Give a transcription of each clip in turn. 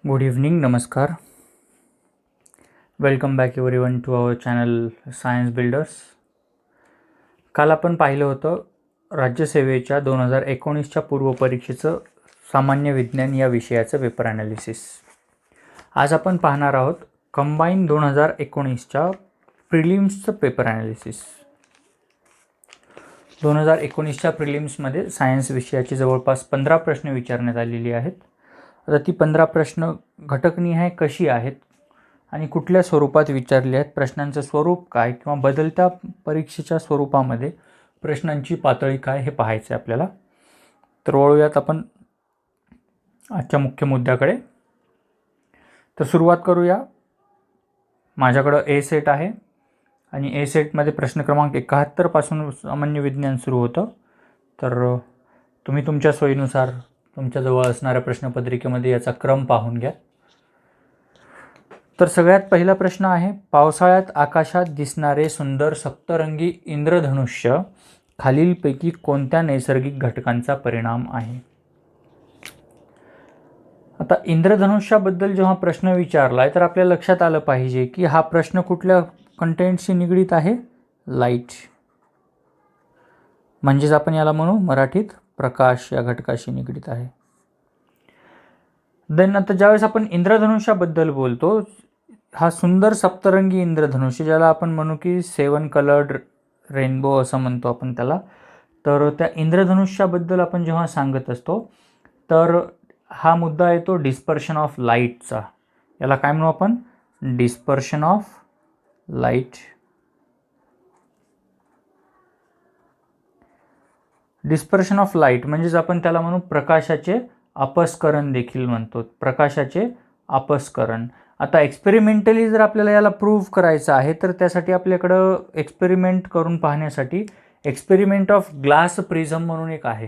Good evening, नमस्कार. Welcome back everyone to our channel Science Builders. काल आपण पाहिलं होतं राज्यसेवेच्या 2019च्या पूर्वपरीक्षेचं सामान्य विज्ञान या विषयाचं पेपर ॲनालिसिस. आज आपण पाहणार आहोत कंबाईन 2019च्या प्रिलिम्सचं पेपर ॲनालिसिस. 2019च्या प्रिलिम्समध्ये सायन्स विषयाची जवळपास 15 प्रश्न विचारण्यात आलेली आहेत. आता ती 15 प्रश्न घटकनिहाय कशी आहेत आणि कुठल्या स्वरूपात विचारली आहेत, प्रश्नांचं स्वरूप काय किंवा बदलत्या परीक्षेच्या स्वरूपामध्ये प्रश्नांची पातळी काय हे पाहायचं आहे आपल्याला. तर वळूयात आपण आजच्या मुख्य मुद्द्याकडे. तर सुरुवात करूया. माझ्याकडं ए सेट आहे आणि ए सेटमध्ये प्रश्न क्रमांक 71 पासून सामान्य विज्ञान सुरू होतं. तर तुम्ही तुमच्या सोयीनुसार तुमच्याजवळ असणाऱ्या प्रश्नपत्रिकेमध्ये याचा क्रम पाहून घ्या. तर सगळ्यात पहिला प्रश्न आहे, पावसाळ्यात आकाशात दिसणारे सुंदर सप्तरंगी इंद्रधनुष्य खालीलपैकी कोणत्या नैसर्गिक घटकांचा परिणाम आहे? आता इंद्रधनुष्याबद्दल जेव्हा प्रश्न विचारलाय तर आपल्या लक्षात आलं पाहिजे की हा प्रश्न कुठल्या कंटेंटशी निगडीत आहे? लाईट. म्हणजेच आपण याला म्हणू मराठीत प्रकाश या घटकाशी निगडीत आहे. देन आता ज्यावेळेस आपण इंद्रधनुष्याबद्दल बोलतो, हा सुंदर सप्तरंगी इंद्रधनुष्य ज्याला आपण म्हणू की 7 कलर्ड रेनबो असं म्हणतो आपण त्याला. तर त्या इंद्रधनुष्याबद्दल आपण जेव्हा सांगत असतो तर हा मुद्दा येतो डिस्पर्शन ऑफ लाईटचा. याला काय म्हणू आपण? Dispersion of light. Dispersion of light म्हणजेच आपण त्याला म्हणू प्रकाशाचे अपस्करण देखील म्हणतो. प्रकाशाचे अपस्करण. आता एक्सपेरिमेंटली जर आपल्याला याला प्रूव्ह करायचं आहे तर त्यासाठी आपल्याकडं एक्सपेरिमेंट करून पाहण्यासाठी एक्सपेरिमेंट ऑफ ग्लास प्रिझम म्हणून एक आहे.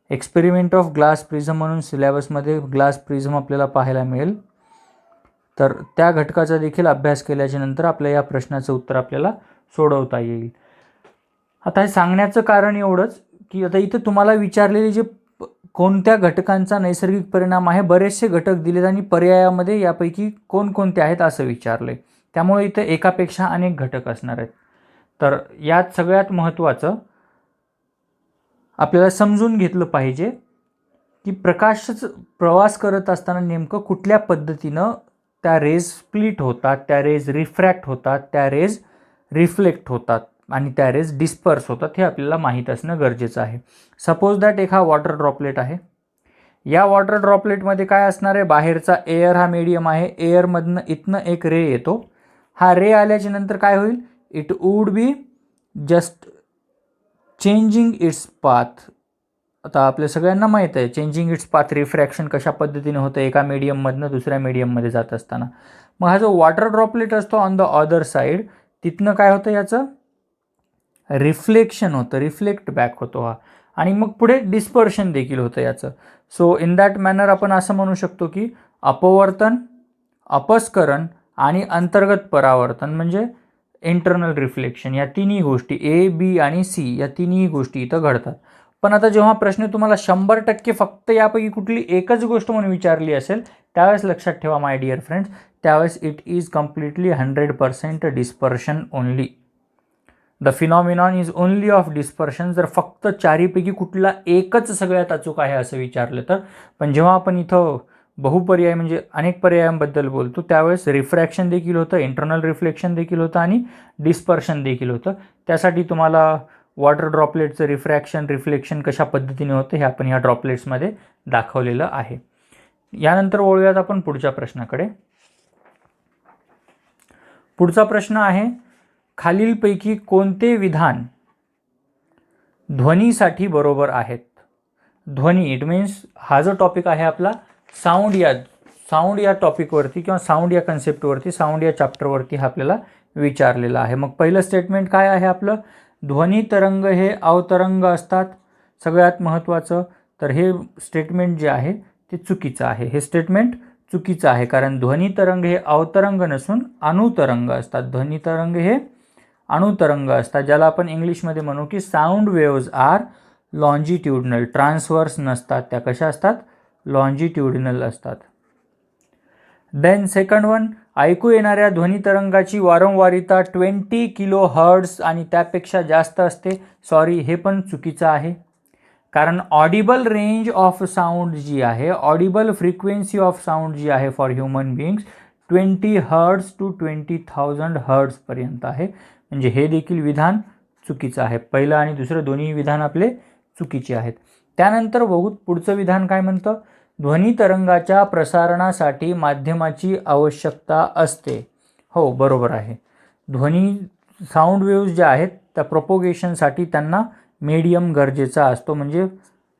एक्सपेरिमेंट ऑफ ग्लास प्रिझम म्हणून सिलेबसमध्ये ग्लास प्रिझम आपल्याला पाहायला मिळेल. तर त्या घटकाचा देखील अभ्यास केल्याच्या नंतर आपल्या या प्रश्नाचं उत्तर आपल्याला सोडवता येईल. आता हे सांगण्याचं कारण एवढंच की आता इथं तुम्हाला विचारलेले जे कोणत्या घटकांचा नैसर्गिक परिणाम आहे, बरेचसे घटक दिलेत आणि पर्यायामध्ये यापैकी कोणकोणते आहेत असं विचारले. त्यामुळे इथं एकापेक्षा अनेक घटक असणार आहेत. तर यात सगळ्यात महत्त्वाचं आपल्याला समजून घेतलं पाहिजे की प्रकाशच प्रवास करत असताना नेमकं कुठल्या पद्धतीनं त्या रेज स्प्लिट होतात, त्या रेज रिफ्रॅक्ट होतात, त्या रेज रिफ्लेक्ट होतात आणि त्या रेज डिस्पर्स होतात हे आपल्याला माहीत असणं गरजेचं आहे. सपोज दॅट एक हा वॉटर ड्रॉपलेट आहे. या वॉटर ड्रॉपलेटमध्ये काय असणार आहे? बाहेरचा एअर हा मीडियम आहे. एअरमधनं इथनं एक रे येतो. हा रे आल्याच्या नंतर काय होईल? It would be just changing its path. आता आपल्या सगळ्यांना माहीत आहे चेंजिंग इट्स पाथ रिफ्रॅक्शन कशा पद्धतीने होतं एका मीडियममधनं दुसऱ्या मीडियममध्ये जात असताना. मग हा जो वॉटर ड्रॉपलेट असतो ऑन द अदर साईड, तिथनं काय होतं? याचं रिफ्लेक्शन होतं, रिफ्लेक्ट बॅक होतो हा. आणि मग पुढे डिस्पर्शन देखील होतं याचं. सो इन दॅट मॅनर आपण असं म्हणू शकतो की अपवर्तन, अपस्करण आणि अंतर्गत परावर्तन म्हणजे इंटरनल रिफ्लेक्शन, या तिन्ही गोष्टी ए, बी आणि सी या तिन्ही गोष्टी इथं घडतात. पण आता जेव्हा प्रश्न तुम्हाला 100% फक्त यापैकी कुठली एकच गोष्ट म्हणून विचारली असेल त्यावेळेस लक्षात ठेवा माय डिअर फ्रेंड्स, त्यावेळेस it is completely 100% dispersion only. The phenomenon is only of dispersion. जर फक्त चारीपैकी कुठला एकच सगळ्यात अचूक आहे असं विचारलं तर. पण जेव्हा आपण इथं बहुपर्याय म्हणजे अनेक पर्यायांबद्दल बोलतो त्यावेळेस रिफ्रॅक्शन देखील होतं, इंटरनल रिफ्लेक्शन देखील होतं आणि डिस्पर्शन देखील होतं. त्यासाठी तुम्हाला वॉटर ड्रॉपलेटचं रिफ्रॅक्शन रिफ्लेक्शन कशा पद्धतीने होतं हे आपण ह्या ड्रॉपलेट्समध्ये दाखवलेलं आहे. यानंतर वळूयात आपण पुढच्या प्रश्नाकडे. पुढचा प्रश्न आहे, खालीलपैकी कोणते विधान ध्वनीसाठी बरोबर आहेत? ध्वनी इट मीन्स हा जो टॉपिक आहे आपला साऊंड या टॉपिकवरती किंवा साऊंड या कन्सेप्टवरती, साऊंड या चॅप्टरवरती हा आपल्याला विचारलेला आहे. मग पहिलं स्टेटमेंट काय आहे आपलं? ध्वनी तरंग हे अवतरंग असतात. सगळ्यात महत्त्वाचं तर हे स्टेटमेंट जे आहे ते चुकीचं आहे. हे स्टेटमेंट चुकीचं आहे कारण ध्वनी तरंग हे अवतरंग नसून अणुतरंग असतात. ध्वनी तरंग हे अणुतरंग असतात, ज्याला आपण इंग्लिशमध्ये म्हणू की sound waves are longitudinal. Transverse नसतात, त्या कशा असतात? लॉन्जिट्युडनल असतात. देन सेकंड वन, ऐकू येणाऱ्या ध्वनी तरंगाची वारंवारिता 20 किलो हर्ट्ज आणि त्यापेक्षा जास्त असते. सॉरी, हे पण चुकीचं आहे. कारण ऑडिबल रेंज ऑफ साऊंड जी आहे, ऑडिबल फ्रिक्वेन्सी ऑफ साऊंड जी आहे for human beings 20 hertz to 20,000 हर्ट्जपर्यंत आहे. म्हणजे हे देखील विधान चुकीचं आहे. पहिलं आणि दुसरं दोन्ही विधान आपले चुकीचे आहेत. त्यानंतर बघू पुढचं विधान काय म्हणतं. ध्वनी तरंगाच्या प्रसारणासाठी माध्यमाची आवश्यकता असते. हो, बरोबर आहे. ध्वनी साऊंड वेव्ज ज्या आहेत त्या प्रोपोगेशनसाठी त्यांना मीडियम गरजेचा असतो. म्हणजे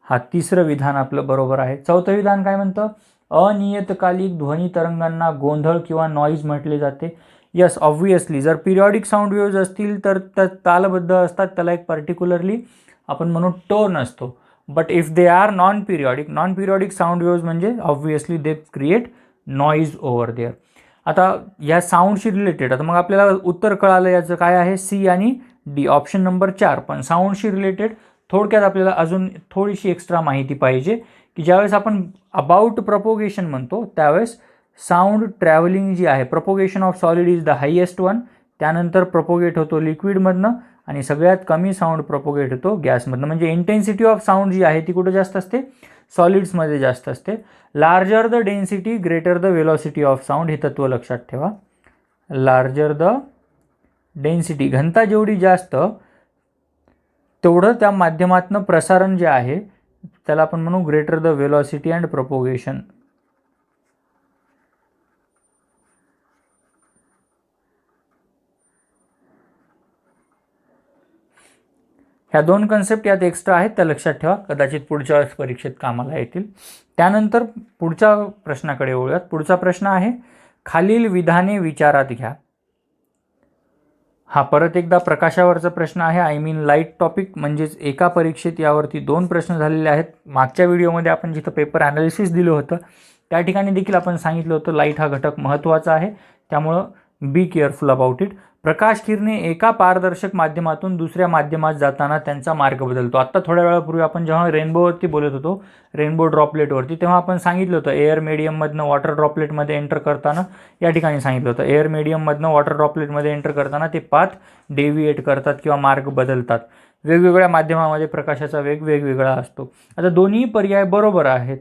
हा तिसरं विधान आपलं बरोबर आहे. चौथं विधान काय म्हणतं. अनियतकालिक ध्वनी तरंगांना गोंधळ किंवा नॉईज म्हटले जाते. यस, ऑब्व्हियसली जर पिरियॉडिक साऊंड वेव्ज असतील तर त्या तालबद्ध असतात, त्याला एक पर्टिक्युलरली आपण म्हणू टोन असतो. But if they are non periodic sound waves म्हणजे obviously they create noise over there. आता या साऊंडशी रिलेटेड आता मग आपल्याला उत्तर कळालं याचं काय आहे, सी आणि डी, ऑप्शन नंबर 4. पण साऊंडशी रिलेटेड थोडक्यात आपल्याला अजून थोडीशी एक्स्ट्रा माहिती पाहिजे की ज्यावेळेस आपण अबाउट प्रपोगेशन म्हणतो त्यावेळेस साऊंड ट्रॅव्हलिंग जी आहे, propagation of solid is the highest one. त्यानंतर प्रपोगेट होतो लिक्विडमधनं आणि सगळ्यात कमी साऊंड प्रपोगेट होतो गॅसमधनं. म्हणजे इंटेन्सिटी ऑफ साऊंड जी आहे ती कुठं जास्त असते, सॉलिड्समध्ये जास्त असते. Larger the density greater the velocity of sound, हे तत्व लक्षात ठेवा. लार्जर द डेन्सिटी, घनता जेवढी जास्त तेवढं त्या माध्यमातनं प्रसारण जे आहे त्याला आपण म्हणू greater the velocity and propagation. ह्या दोन कन्सेप्ट यात एक्स्ट्रा आहेत, त्या लक्षात ठेवा, कदाचित पुढच्या परीक्षेत कामाला येतील. त्यानंतर पुढच्या प्रश्नाकडे वळूयात. पुढचा प्रश्न आहे, खालील विधाने विचारात घ्या. हा परत एकदा प्रकाशावरचा प्रश्न आहे. आय मीन लाईट टॉपिक, म्हणजेच एका परीक्षेत यावरती 2 प्रश्न झालेले आहेत. मागच्या व्हिडिओमध्ये आपण जिथं पेपर ॲनालिसिस दिलं होतं त्या ठिकाणी देखील आपण सांगितलं होतं लाईट हा घटक महत्त्वाचा आहे, त्यामुळं बी केअरफुल अबाउट इट. प्रकाश किरणे एका पारदर्शक माध्यमातून दुसऱ्या माध्यमात जाताना त्यांचा मार्ग बदलतो. आत्ता थोड्या वेळापूर्वी आपण जेव्हा रेनबोवरती बोलत होतो, रेनबो ड्रॉपलेटवरती, तेव्हा आपण सांगितलं होतं एअर मीडियममधनं वॉटर ड्रॉपलेटमध्ये एंटर करताना, या ठिकाणी सांगितलं होतं एअर मीडियममधनं वॉटर ड्रॉपलेटमध्ये एंटर करताना ते पाथ डेव्हिएट करतात किंवा मार्ग बदलतात. वेगवेगळ्या माध्यमामध्ये प्रकाशाचा वेग वेगवेगळा असतो. आता दोन्ही पर्याय बरोबर आहेत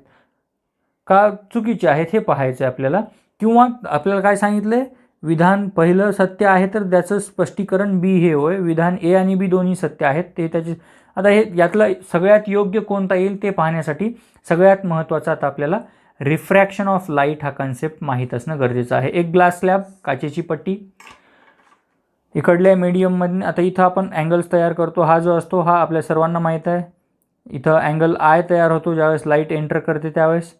का चुकीचे आहेत हे पाहायचं आहे आपल्याला. किंवा आपल्याला काय सांगितलं आहे, विधान पहिलं सत्य आहे तर त्याचं स्पष्टीकरण बी हे होय. विधान ए आणि बी दोन्ही सत्य आहेत ते त्याचे. आता हे यातलं सगळ्यात योग्य कोणता येईल ते पाहण्यासाठी सगळ्यात महत्त्वाचं आता आपल्याला रिफ्रॅक्शन ऑफ लाईट हा कन्सेप्ट माहीत असणं गरजेचं आहे. एक ग्लास स्लॅब, काचेची पट्टी, इकडल्या मीडियममधून आता इथं आपण अँगल्स तयार करतो. हा जो असतो हा आपल्या सर्वांना माहीत आहे. इथं अँगल आय तयार होतो ज्यावेळेस लाईट एंटर करते त्यावेळेस.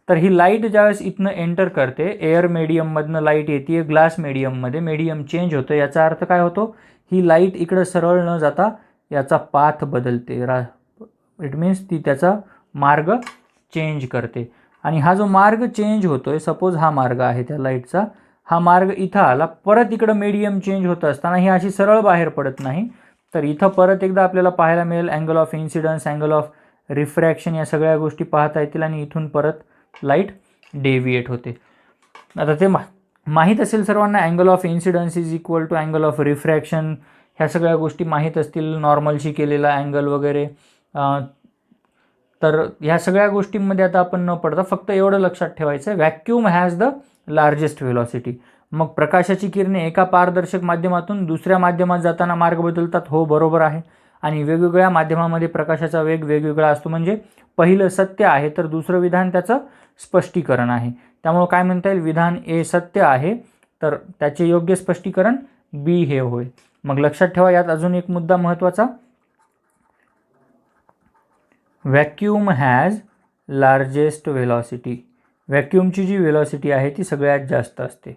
तर ही लाईट ज्यावेळेस इथनं एंटर करते, एअर मीडियममधनं लाईट येते ग्लास मीडियममध्ये, मीडियम चेंज होतं. याचा अर्थ काय होतो, ही लाईट इकडं सरळ न जाता याचा पाथ बदलते. इट मीन्स ती त्याचा मार्ग चेंज करते. आणि हा जो मार्ग चेंज होतोय, सपोज हा मार्ग आहे त्या लाईटचा, हा मार्ग इथं आला, परत इकडं मीडियम चेंज होत असताना ही अशी सरळ बाहेर पडत नाही, तर इथं परत एकदा आपल्याला पाहायला मिळेल angle of incidence, angle of refraction, या सगळ्या गोष्टी पाहता येतील आणि इथून परत लाईट डेव्हिएट होते. आता ते माहीत असेल सर्वांना, angle of incidence is equal to angle of refraction, ह्या सगळ्या गोष्टी माहीत असतील, नॉर्मलशी केलेला अँगल वगैरे. तर ह्या सगळ्या गोष्टींमध्ये आता आपण न पडता फक्त एवढं लक्षात ठेवायचं, vacuum has the largest velocity. मग प्रकाशाची किरणे एका पारदर्शक माध्यमातून दुसऱ्या माध्यमात जाताना मार्ग बदलतात. हो, बरोबर आहे. आणि वेगवेगळ्या माध्यमामध्ये प्रकाशाचा वेग वेगवेगळा असतो. म्हणजे पहिलं सत्य आहे तर दुसरं विधान त्याचं स्पष्टीकरण आहे. त्यामुळं काय म्हणता येईल, विधान ए सत्य आहे तर त्याचे योग्य स्पष्टीकरण बी हे होय. मग लक्षात ठेवा यात अजून एक मुद्दा महत्त्वाचा, व्हॅक्यूम हॅज लार्जेस्ट व्हेलॉसिटी. व्हॅक्यूमची जी व्हेलॉसिटी आहे ती सगळ्यात जास्त असते.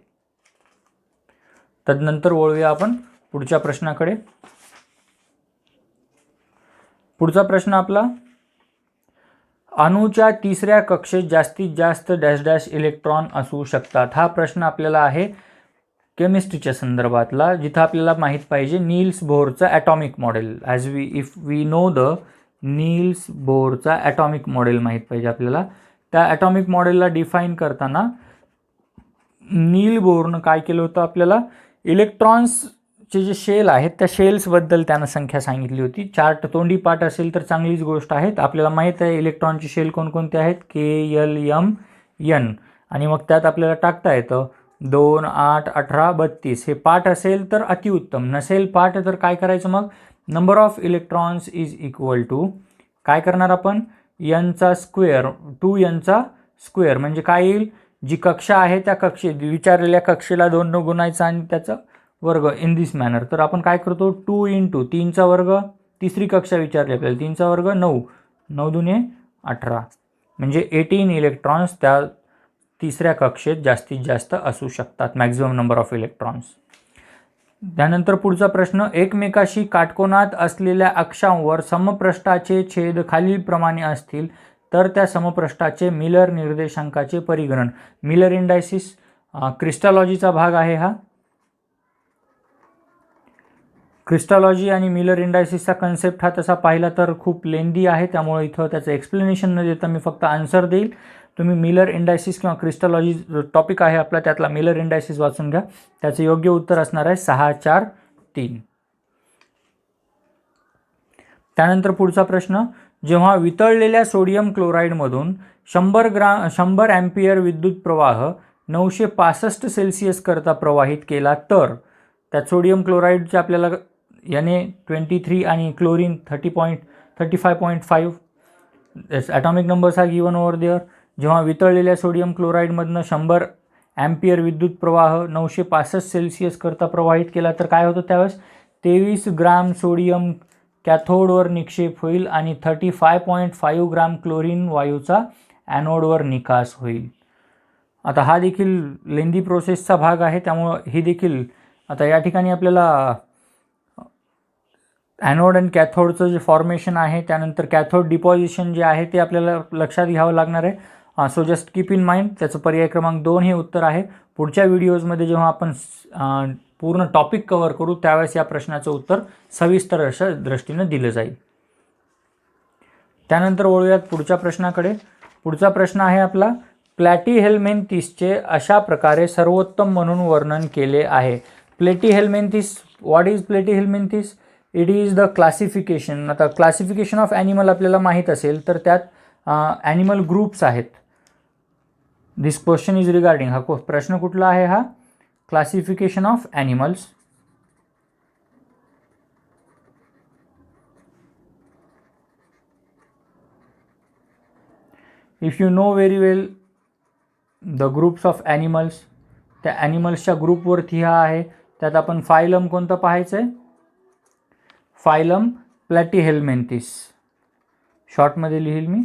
तदनंतर वळूया आपण पुढच्या प्रश्नाकडे. पुढचा प्रश्न आपला, अणूच्या तिसऱ्या कक्षेत जास्तीत जास्त डॅश डॅश इलेक्ट्रॉन असू शकतात. हा प्रश्न आपल्याला आहे केमिस्ट्रीच्या संदर्भातला, जिथं आपल्याला माहीत पाहिजे नील्स बोहरचा atomic model. If we know the Niels बोहरचा ॲटॉमिक मॉडेल माहीत पाहिजे आपल्याला. त्या ॲटॉमिक मॉडेलला डिफाईन करताना नील बोरनं काय केलं होतं, आपल्याला इलेक्ट्रॉन्सचे जे शेल आहेत त्या शेल्सबद्दल त्यानं संख्या सांगितली होती. चार्ट तोंडी पाठ असेल तर चांगलीच गोष्ट आहे. आपल्याला माहीत आहे इलेक्ट्रॉनचे शेल कोणकोणते आहेत, KLMN, आणि मग त्यात आपल्याला टाकता येतं 2, 8, 18, 32. हे पाठ असेल तर अतिउत्तम, नसेल पाठ तर काय करायचं, मग number of electrons is equal to काय करणार आपण, Nचा स्क्वेअर 2Nचा स्क्वेअर, म्हणजे काय येईल, जी कक्षा आहे त्या विचारलेल्या कक्षेला 2 न गुणायचा आणि त्याचा वर्ग इन दिस मॅनर. तर आपण काय करतो, 2 × 3चा वर्ग, तिसरी कक्षा विचारली आपल्याला, 3चा वर्ग 9, 9 दुने 18, म्हणजे 18 इलेक्ट्रॉन्स त्या तिसऱ्या कक्षेत जास्तीत जास्त असू शकतात, मॅक्झिमम नंबर ऑफ इलेक्ट्रॉन्स. त्यानंतर पुढचा प्रश्न, एकमेकाशी काटकोनात असलेल्या अक्षांवर समपृष्ठाचे छेद खालीलप्रमाणे असतील तर त्या समपृष्ठाचे मिलर निर्देशांकाचे परिगणन. मिलर इंडायसिस क्रिस्टॉलॉजीचा भाग आहे हा. क्रिस्टॉलॉजी आणि मिलर इंडायसिसचा कन्सेप्ट हा तसा पाहिला तर खूप लेंदी आहे, त्यामुळे इथं त्याचं एक्सप्लेनेशन न देता मी फक्त आन्सर देईल. तुम्ही मिलर इंडायसिस किंवा क्रिस्टॉलॉजी टॉपिक आहे आपला, त्यातला मिलर इंडायसिस वाचून घ्या. त्याचं योग्य उत्तर असणार आहे 6, 4, 3. त्यानंतर पुढचा प्रश्न, जेव्हा वितळलेल्या सोडियम क्लोराईडमधून 100 अँपियर विद्युत प्रवाह 965 सेल्सिअस करता प्रवाहित केला तर त्यात सोडियम क्लोराईडचे आपल्याला Na23 आणि chlorine 35.5 atomic numbers are given over there. जेव्हा वितळलेल्या सोडियम क्लोराईडमधनं 100 अँपियर विद्युत प्रवाह 965 सेल्सिअस करता प्रवाहित केला तर काय होतं, त्यावेळेस 23 ग्राम सोडियम कॅथोडवर निक्षेप होईल आणि 35.5 ग्राम क्लोरीन वायूचा ॲनोडवर निकास होईल. आता हा देखील लेंदी प्रोसेसचा भाग आहे, त्यामुळं ही देखील आता या ठिकाणी आपल्याला ॲनोड आणि कॅथोडचं जे फॉर्मेशन आहे, त्यानंतर कॅथोड डिपॉझिशन जे आहे ते आपल्याला लक्षात घ्यावं लागणार आहे. So just keep in mind, त्याचं पर्याय क्रमांक 2 हे उत्तर आहे. पुढच्या व्हिडिओजमध्ये जेव्हा आपण पूर्ण टॉपिक कव्हर करू त्यावेळेस या प्रश्नाचं उत्तर सविस्तर अशा दृष्टीनं दिलं जाईल. त्यानंतर वळूयात पुढच्या प्रश्नाकडे. पुढचा प्रश्न आहे आपला, प्लॅटीहेल्मिन्थिसचे अशा प्रकारे सर्वोत्तम म्हणून वर्णन केले आहे. Platyhelminthes, what is platyhelminthes? It is the classification. आता क्लासिफिकेशन ऑफ ॲनिमल आपल्याला माहीत असेल तर त्यात ॲनिमल ग्रुप्स आहेत. दिस क्वेश्चन इज रिगार्डिंग, हा प्रश्न कुठला आहे, हा classification of animals. If you know very well the groups of animals, त्या ॲनिमल्सच्या ग्रुपवरती हा आहे. त्यात आपण फायलम कोणतं पाहायचं आहे, फायलम प्लॅटीहेल्मिन्थिस. शॉर्टमध्ये लिहिल मी,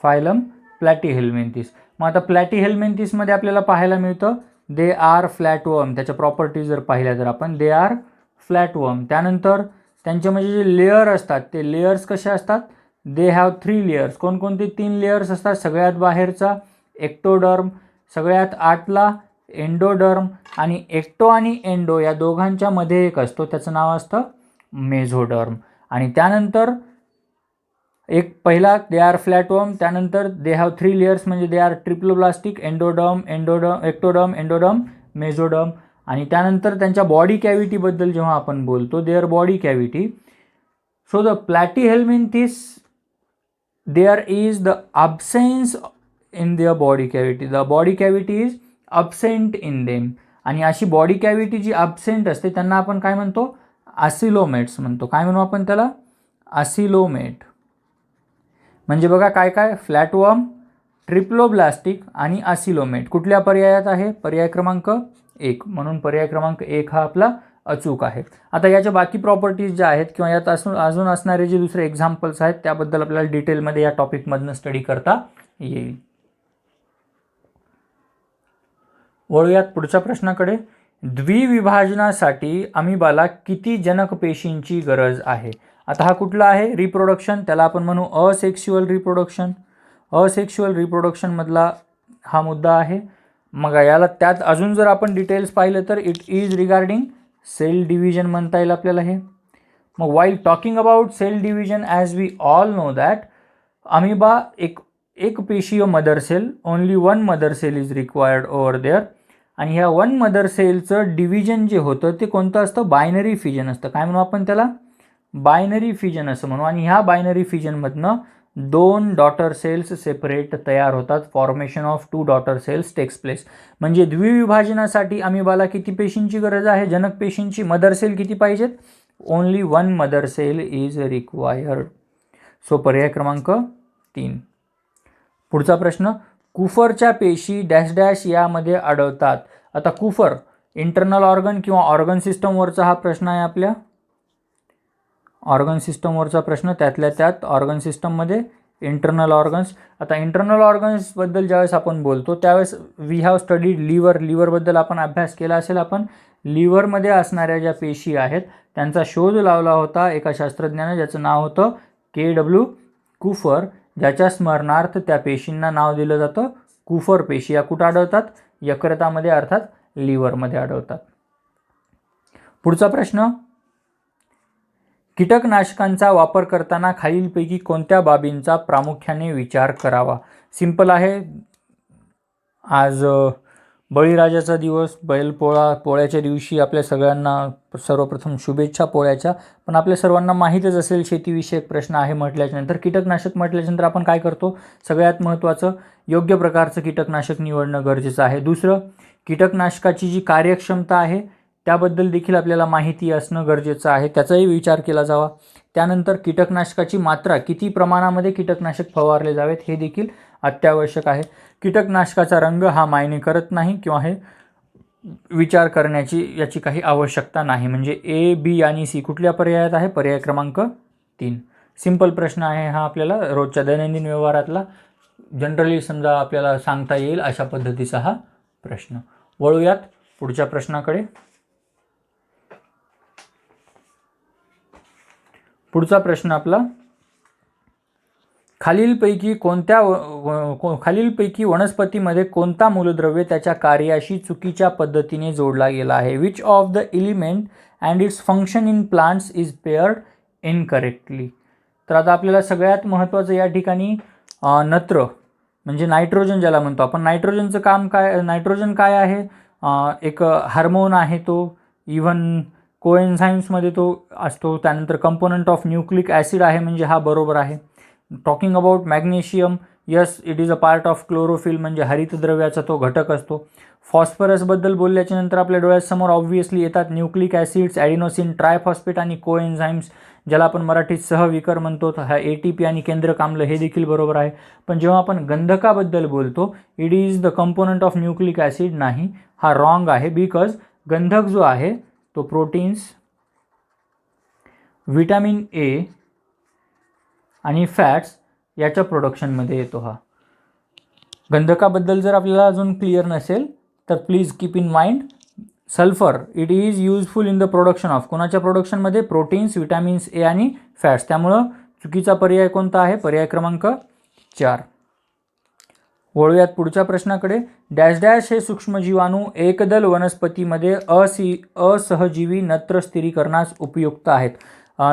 फायलम प्लॅटीहेल्मिन्थिस. मग आता प्लॅटीहेल्मिन्थिसमध्ये आपल्याला पाहायला मिळतं दे आर फ्लॅटवर्म. त्याच्या प्रॉपर्टीज जर पाहिल्या तर आपण दे आर फ्लॅटवर्म. त्यानंतर त्यांचे म्हणजे जे लेअर असतात ते लेअर्स कसे असतात, दे हॅव 3 लेअर्स. कोणकोणते 3 लेअर्स असतात, सगळ्यात बाहेरचा एक्टोडर्म, सगळ्यात आतला एंडोडर्म, आणि एक्टो आणि एंडो या दोघांच्या मध्ये एक असतो, त्याचं नाव असतं मेझोडर्म. आणि त्यानंतर एक पहिला दे आर फ्लॅटवर्म, त्यानंतर दे हॅव 3 लेअर्स म्हणजे they are triploblastic, ectoderm, endoderm, mesoderm. आणि त्यानंतर त्यांच्या बॉडी कॅव्हिटीबद्दल जेव्हा आपण बोलतो, their body cavity, so the platyhelminthes there is the absence in their body cavity. The body cavity is absent in them. आणि अशी बॉडी कॅव्हिटी जी अब्सेंट असते त्यांना आपण काय म्हणतो, असिलोमेट्स म्हणतो. काय म्हणू आपण त्याला, असिलोमेट. म्हणजे बघा काय काय, फ्लॅटवर्म, ट्रिप्लोब्लास्टिक आणि असिलोमेट कुठल्या पर्यायात आहे, पर्याय क्रमांक 1. म्हणून पर्याय क्रमांक 1 हा आपला अचूक आहे. आता याच्या बाकी प्रॉपर्टीज ज्या आहेत किंवा यात अजून असणारे जे दुसरे एक्झाम्पल्स आहेत त्याबद्दल आपल्याला डिटेलमध्ये या टॉपिकमधनं स्टडी करता येईल. वळूयात पुढच्या प्रश्नाकडे. द्विविभाजनासाठी अमिबाला किती जनक पेशींची गरज आहे? आता हा कुठला आहे, रिप्रोडक्शन, त्याला आपण म्हणू असेक्शुअल रिप्रोडक्शन. असेक्शुअल रिप्रोडक्शनमधला हा मुद्दा आहे. मग याला त्यात अजून जर आपण डिटेल्स पाहिलं तर it is regarding cell division म्हणता येईल आपल्याला हे. मग while talking about cell division, as we all know that amoeba एक पेशीय mother cell, only 1 mother cell is required over there. आणि ह्या 1 मदर सेलचं डिव्हिजन जे होतं ते कोणतं असतं, बायनरी फिजन असतं. काय म्हणू आपण त्याला, बायनरी फिजन असं म्हणू. आणि ह्या बायनरी फिजनमधनं 2 डॉटर सेल्स सेपरेट तयार होतात. Formation of 2 daughter cells takes place. म्हणजे द्विविभाजनासाठी अमिबाला किती पेशींची गरज आहे, जनक पेशींची. मदर सेल किती पाहिजेत, only 1 mother cell is required. So पर्याय क्रमांक 3. पुढचा प्रश्न, कुफरच्या पेशी डॅश डॅश यामध्ये आढळतात. आता कुफर इंटरनल ऑर्गन किंवा ऑर्गन सिस्टमवरचा हा प्रश्न आहे आपल्या. ऑर्गन सिस्टमवरचा प्रश्न, त्यातल्या त्यात ऑर्गन सिस्टममध्ये इंटरनल ऑर्गन्स. आता इंटरनल ऑर्गन्सबद्दल ज्यावेळेस आपण बोलतो त्यावेळेस वी हॅव स्टडीड लिव्हरबद्दल आपण अभ्यास केला असेल. आपण लिव्हरमध्ये असणाऱ्या ज्या पेशी आहेत त्यांचा शोध लावला होता एका शास्त्रज्ञाने, ज्याचं नाव होतं KW कुफर, ज्याच्या स्मरणार्थ त्या पेशींना नाव दिलं जातं कुफर पेशी. या कुठं आढळतात, यकृतामध्ये अर्थात लिव्हरमध्ये आढळतात. पुढचा प्रश्न, कीटकनाशकांचा वापर करताना खालीलपैकी कोणत्या बाबींचा प्रामुख्याने विचार करावा. सिंपल आहे. आज बळीराजाचा दिवस, पोळ्याच्या दिवशी आपल्या सगळ्यांना सर्वप्रथम शुभेच्छा पोळ्याच्या. पण आपल्या सर्वांना माहीतच असेल शेतीविषयक प्रश्न आहे म्हटल्याच्यानंतर, कीटकनाशक म्हटल्याच्यानंतर आपण काय करतो, सगळ्यात महत्त्वाचं योग्य प्रकारचं कीटकनाशक निवडणं गरजेचं आहे. दुसरं, कीटकनाशकाची जी कार्यक्षमता आहे त्याबद्दल देखील आपल्याला माहिती असणं गरजेचं आहे, त्याचाही विचार केला जावा. त्यानंतर कीटकनाशकाची मात्रा, किती प्रमाणामध्ये कीटकनाशक फवारले जावेत हे देखील अत्यावश्यक आहे. कीटकनाशकाचा रंग हा मायने करत नाही किंवा हे विचार करण्याची याची काही आवश्यकता नाही. म्हणजे A, B आणि C कुठल्या पर्यायात आहे, पर्याय क्रमांक 3. सिंपल प्रश्न आहे हा, आपल्याला रोजच्या दैनंदिन व्यवहारातला जनरली समजा आपल्याला सांगता येईल अशा पद्धतीचा हा प्रश्न. वळूयात पुढच्या प्रश्नाकडे. पुढचा प्रश्न आपला, खालीलपैकी वनस्पतीमध्ये कोणता मूलद्रव्य त्याच्या कार्याशी चुकीच्या पद्धतीने जोडला गेला आहे. Which of the element and its function in plants is paired incorrectly. तर आता आपल्याला सगळ्यात महत्त्वाचं या ठिकाणी नत्र म्हणजे नायट्रोजन ज्याला म्हणतो आपण. नायट्रोजनचं काम काय, नायट्रोजन काय आहे, एक हार्मोन आहे तो, इव्हन कोएन्झाईम्समध्ये तो असतो. त्यानंतर कंपोनंट ऑफ न्यूक्लिक ॲसिड आहे, म्हणजे हा बरोबर आहे. Talking about magnesium, yes it is a part of chlorophyll, म्हणजे हरितद्रव्याचा तो घटक असतो. फॉस्फरसबद्दल बोलल्याच्या नंतर आपल्या डोळ्यासमोर ऑब्व्हियसली येतात न्यूक्लिक ॲसिड्स, ॲडिनोसिन ट्रायफॉस्फेट आणि कोएन्झाईम्स, ज्याला आपण मराठीत सहविकर म्हणतो. हा ATP आणि केंद्रक आम्ल, हे देखील बरोबर आहे. पण जेव्हा आपण गंधकाबद्दल बोलतो, it is the component of nucleic acid, नाही, हा रॉंग आहे. बिकॉज गंधक जो आहे तो प्रोटीन्स, विटॅमिन A आणि फॅट्स याच्या प्रोडक्शनमध्ये येतो. हा गंधकाबद्दल जर आपल्याला अजून क्लिअर नसेल तर please keep in mind, sulphur it is useful in the production of, कोणाच्या प्रोडक्शनमध्ये, प्रोटीन्स, विटॅमिन्स A आणि फॅट्स. त्यामुळं चुकीचा पर्याय कोणता आहे, पर्याय क्रमांक 4. वळूयात पुढच्या प्रश्नाकडे. डॅश डॅश हे सूक्ष्मजीवाणू एकदल वनस्पतीमध्ये असहजीवी नत्र स्थिरीकरणास उपयुक्त आहेत.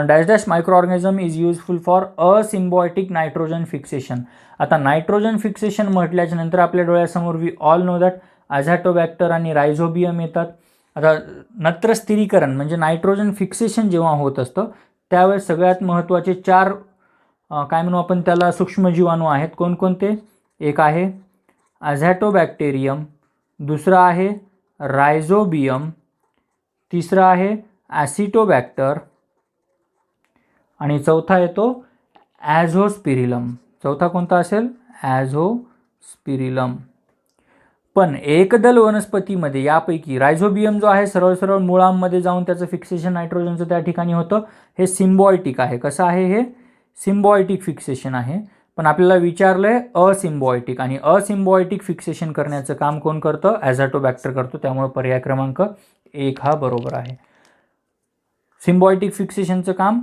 Dash dash micro organism is useful for asymbiotic nitrogen fixation. आता नायट्रोजन फिक्सेशन म्हटल्याच्या नंतर आपल्या डोळ्यासमोर we all know that azotobacter आणि रायझोबियम येतात. आता नत्र स्थिरीकरण म्हणजे नायट्रोजन फिक्सेशन जेव्हा होत असतं त्यावेळेस सगळ्यात महत्त्वाचे 4 काय म्हणू आपण त्याला सूक्ष्मजीवाणू आहेत. कोणकोणते, एक आहे अझॅटोबॅक्टेरियम, दुसरा आहे रायझोबियम, तिसरा आहे ॲसिटोबॅक्टर आणि चौथा येतो ॲझोस्पिरिलम. चौथा कोणता असेल, ॲझोस्पिरिलम. पण एकदल वनस्पतीमध्ये यापैकी रायझोबियम जो आहे सरळ सरळ मुळांमध्ये जाऊन त्याचं फिक्सेशन नायट्रोजनचं त्या ठिकाणी होतं. हे सिम्बॉयटिक आहे. कसं आहे, हे सिम्बॉयटिक फिक्सेशन आहे. पण आपल्याला विचारलं आहे असिम्बॉयटिक, आणि असिम्बॉयटिक फिक्सेशन करण्याचं काम कोण करतं, ॲझॅटोबॅक्टर करतो. त्यामुळे पर्याय क्रमांक 1 हा बरोबर आहे. सिम्बॉयटिक फिक्सेशनचं काम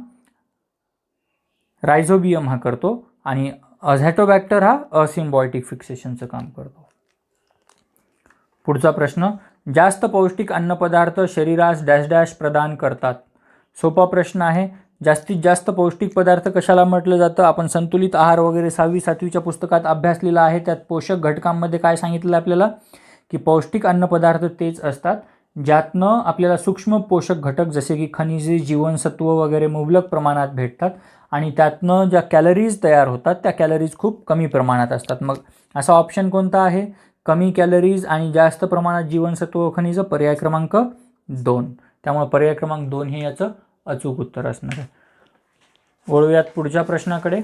रायझोबियम हा करतो आणि अझॅटोबॅक्टर हा असिम्बॉयटिक फिक्सेशनचं काम करतो. पुढचा प्रश्न, जास्त पौष्टिक अन्नपदार्थ शरीरास डॅश डॅश प्रदान करतात. सोपा प्रश्न आहे. जास्तीत जास्त पौष्टिक पदार्थ कशाला म्हटलं जातं, आपण संतुलित आहार वगैरे 6वी 7वीच्या पुस्तकात अभ्यासलेला आहे. त्यात पोषक घटकांमध्ये काय सांगितलं आपल्याला की पौष्टिक अन्नपदार्थ तेच असतात ज्यातनं आपल्याला सूक्ष्म पोषक घटक जसे की खनिजे, जीवनसत्व वगैरे मुबलक प्रमाणात भेटतात आणि त्यातनं ज्या कॅलरीज तयार होतात त्या कॅलरीज खूप कमी प्रमाणात असतात. मग असा ऑप्शन कोणता आहे? कमी कॅलरीज आणि जास्त प्रमाणात जीवनसत्व व खनिज, पर्याय क्रमांक 2. त्यामुळे पर्याय क्रमांक 2 हे याचं अचूक उत्तर असणार आहे. वळूयात पुढच्या प्रश्नाकडे.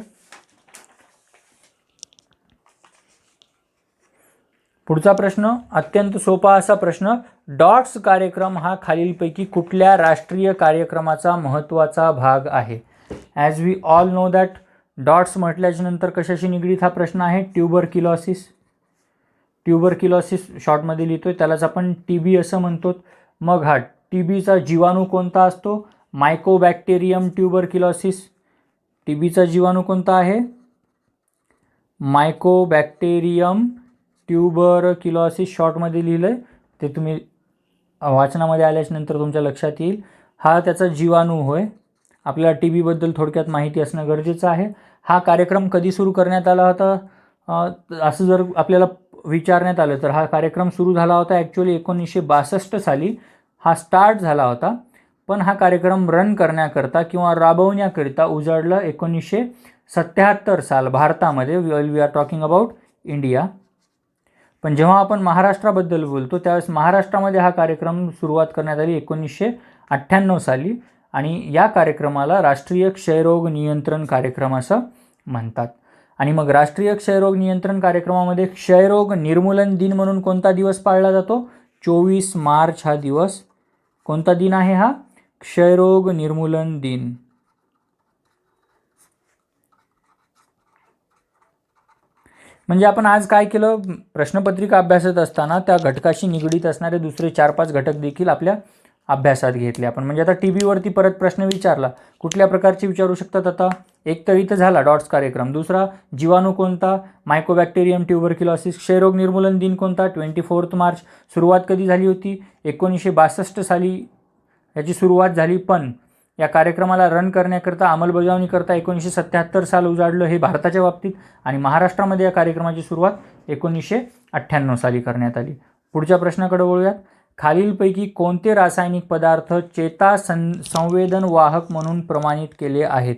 पुढचा प्रश्न अत्यंत सोपा असा प्रश्न. डॉट्स कार्यक्रम हा खालीलपैकी कुठल्या राष्ट्रीय कार्यक्रमाचा महत्त्वाचा भाग आहे? As we all know that dots म्हटल्याच्या नंतर कशाशी निगडीत हा प्रश्न आहे? ट्युबरक्युलोसिस. ट्युबरक्युलोसिस शॉर्टमध्ये लिहितोय, त्यालाच आपण TB असं म्हणतो. मग हा TBचा जीवाणू कोणता असतो? Mycobacterium tuberculosis. TBचा जीवाणू कोणता आहे? मायकोबॅक्टेरियम ट्युबरक्युलोसिस शॉर्टमध्ये लिहिलं आहे, ते तुम्ही वाचनामध्ये आल्याच्या नंतर तुमच्या लक्षात येईल. हा त्याचा जीवाणू होय. आपल्याला TBबद्दल थोडक्यात माहिती असणं गरजेचं आहे. हा कार्यक्रम कधी सुरू करण्यात आला होता असं जर आपल्याला विचारण्यात आलं तर हा कार्यक्रम सुरू झाला होता ॲक्च्युअली 1962 साली हा स्टार्ट झाला होता. पण हा कार्यक्रम रन करण्याकरता किंवा राबवण्याकरिता उजाडला 1977 साल भारतामध्ये. We are talking about India. पण जेव्हा आपण महाराष्ट्राबद्दल बोलतो त्यावेळेस महाराष्ट्रामध्ये हा कार्यक्रम सुरुवात करण्यात आली 1998 साली आणि या कार्यक्रमाला राष्ट्रीय क्षयरोग नियंत्रण कार्यक्रम असं म्हणतात. आणि मग राष्ट्रीय क्षयरोग नियंत्रण कार्यक्रमामध्ये क्षयरोग निर्मूलन दिन म्हणून कोणता दिवस पाळला जातो? 24 मार्च हा दिवस. कोणता दिन आहे हा? क्षयरोग निर्मूलन दिन. म्हणजे आपण आज काय केलं, प्रश्नपत्रिका अभ्यासत असताना त्या घटकाशी निगडीत असणारे दुसरे 4-5 घटक देखील आपल्या अभ्यासात घेतले आपण. म्हणजे आता TBवरती परत प्रश्न विचारला, कुठल्या प्रकारचे विचारू शकतात आता? एक तर इथं झाला डॉट्स कार्यक्रम. दुसरा जीवाणू कोणता? Mycobacterium tuberculosis. क्षयरोग निर्मूलन दिन कोणता? 24 मार्च. सुरुवात कधी झाली होती? 1962 साली याची सुरुवात झाली. पण या कार्यक्रमाला रन करण्याकरता अंमलबजावणीकरता 1977 साल उजाडलं हे भारताच्या बाबतीत. आणि महाराष्ट्रामध्ये या कार्यक्रमाची सुरुवात 1998 साली करण्यात आली. पुढच्या प्रश्नाकडे वळूयात. खालीलपैकी कोणते रासायनिक पदार्थ संवेदन वाहक म्हणून प्रमाणित केले आहेत?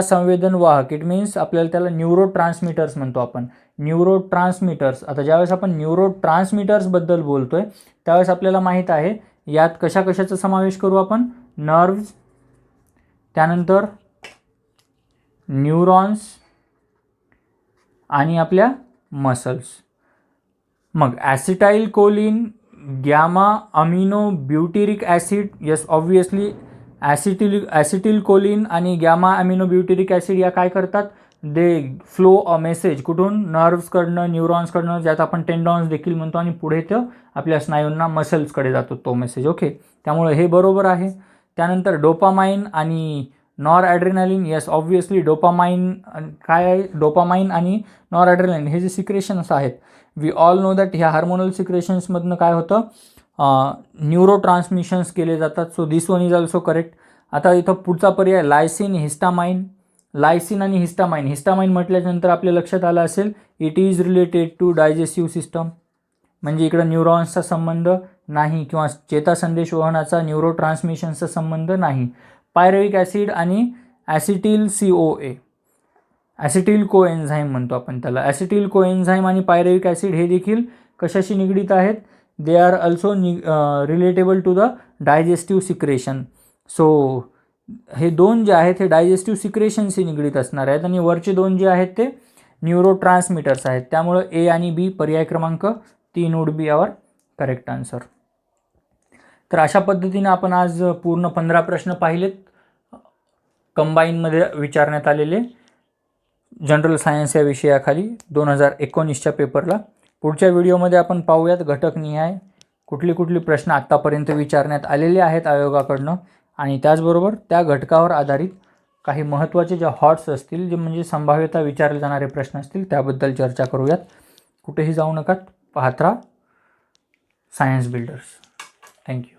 संवेदन वाहक इट मीन्स आपल्याला त्याला न्यूरोट्रान्समीटर्स म्हणतो आपण. न्यूरोट्रान्समीटर्स. आता ज्यावेळेस आपण न्यूरोट्रान्समीटर्सबद्दल बोलतोय त्यावेळेस आपल्याला माहीत आहे यात कशाचा समावेश करू आपण? नर्व्स, त्यानंतर न्यूरॉन्स आणि आपल्या मसल्स. मग acetyl choline, gamma amino butyric acid. Yes obviously acetyl choline आणि गॅमा अमिनो ब्युटेरिक ॲसिड या काय करतात? They flow a message. कुठून? नर्व्सकडनं, न्यूरॉन्सकडनं, ज्यात आपण टेंडॉन्स देखील म्हणतो, आणि पुढे तो आपल्या स्नायूंना मसल्सकडे जातो तो मेसेज. ओके, त्यामुळे हे बरोबर आहे. त्यानंतर डोपामाइन आणि nor adrenaline. Yes obviously dopamine काय आहे? डोपामाइन आणि नॉर ॲड्रेनालिन हे जे सिक्रेशन्स आहेत, वी ऑल नो दॅट ह्या हार्मोनल सिक्रेशन्समधनं काय होतं? न्यूरो ट्रान्समिशन्स केले जातात. So this one is also correct. आता इथं पुढचा पर्याय लायसिन, हिस्टामाइन. लायसिन आणि हिस्टामाइन. हिस्टामाइन म्हटल्यानंतर आपल्या लक्षात आलं असेल it is related to digestive system. म्हणजे इकडं न्यूरॉन्सचा संबंध नाही किंवा चेतासंदेश वहनाचा न्यूरो ट्रान्समिशनचा संबंध नाही. पायरुव्हिक ॲसिड आणि ॲसिटिल CoA, ॲसिटिल कोएन्झाईम म्हणतो आपण त्याला. ॲसिटिल कोएन्झाईम आणि पायरुव्हिक ॲसिड हे देखील कशाशी निगडीत आहेत? They are also relatable to the digestive secretion. So हे दोन जे आहेत हे डायजेस्टिव्ह सिक्रेशनशी निगडीत असणार आहेत आणि वरचे दोन जे आहेत ते न्यूरो ट्रान्समीटर्स आहेत. त्यामुळं A आणि B पर्याय क्रमांक 3 would be our correct answer. तर अशा पद्धतीने आपण आज पूर्ण 15 प्रश्न पाहिलेत कंबाईनमध्ये विचारण्यात आलेले जनरल सायन्स या विषयाखाली 2019च्या पेपरला. पुढच्या व्हिडिओमध्ये आपण पाहूयात घटकनिहाय कुठले प्रश्न आत्तापर्यंत विचारण्यात आलेले आहेत आयोगाकडनं आणि त्याचबरोबर त्या घटकावर आधारित काही महत्त्वाचे जे हॉट्स असतील, जे म्हणजे संभाव्यता विचारले जाणारे प्रश्न असतील त्याबद्दल चर्चा करूयात. कुठेही जाऊ नका, पाहत राहा सायन्स बिल्डर्स. थँक्यू.